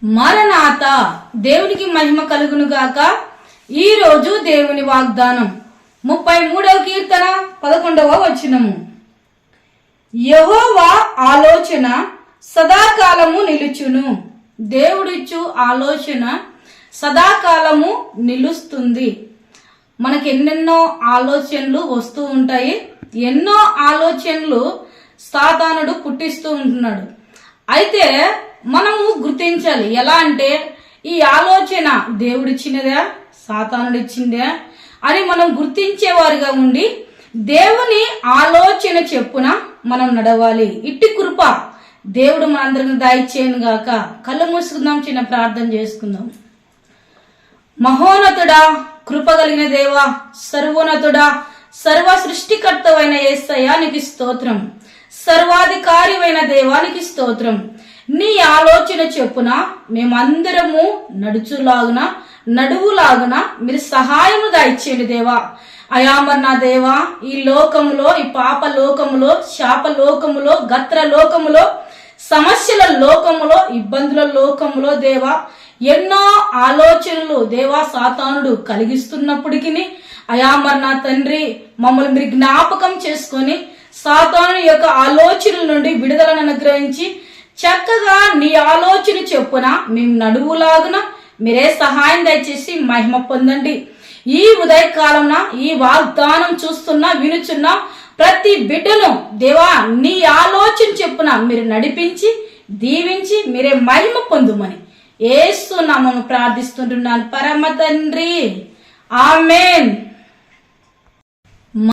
మరణాత. దేవునికి మహిమ కలుగును గాక. ఈ రోజు దేవుని వాగ్దానం 33వ కీర్తన 11వ వచనము. యెహోవా ఆలోచన సదాకాలము నిలుచును. దేవుడిచ్చు ఆలోచన సదాకాలము నిలుస్తుంది. మనకి ఎన్నెన్నో ఆలోచనలు వస్తూ ఉంటాయి. ఎన్నో ఆలోచనలు సాతానుడు పుట్టిస్తూ ఉంటున్నాడు. అయితే మనము గుర్తించాలి. ఎలా అంటే ఈ ఆలోచన దేవుడిచ్చినదా సాతానుడిచ్చిందా అని మనం గుర్తించేవారుగా ఉండి దేవుని ఆలోచన చెప్పున మనం నడవాలి. ఇట్టి కృప దేవుడు మనందరికి దయచేయను గాక. కళ్ళు మూసుకుందాం, చిన్న ప్రార్థన చేసుకుందాం. మహోన్నతుడా, కృప కలిగిన దేవా, సర్వోన్నతుడా, సర్వ సృష్టికర్తవైన యేసయ్యా నీకు స్తోత్రం. సర్వాధికారివైన దేవానికి స్తోత్రం. నీ ఆలోచన చెప్పున మేమందరము నడువులాగున మీరు సహాయము దయచేయండి దేవా. అయామర్ నా దేవా, ఈ లోకములో, ఈ పాప లోకములో, శాప లోకములో, గత్ర లోకములో, సమస్యల లోకములో, ఇబ్బందుల లోకములో దేవా ఎన్నో ఆలోచనలు దేవా సాతానుడు కలిగిస్తున్నప్పటికీ అయామర్ నా తండ్రి మమ్మల్ని మీరు జ్ఞాపకం చేసుకొని సాతాను యొక్క ఆలోచనల నుండి విడుదలను అనుగ్రహించి చక్కగా నీ ఆలోచన చెప్పున మేము నడువులాగున మీరే సహాయం దయచేసి మహిమ పొందండి. ఈ ఉదయకాలంన ఈ వాగ్దానం వినుచున్న ప్రతి బిడ్డను దేవా నీ ఆలోచన చెప్పున మీరు నడిపించి దీవించి మీరే మహిమ పొందుమని యేసు నామమున ప్రార్థిస్తుంటున్నాను పరమ తండ్రి. ఆమేన్.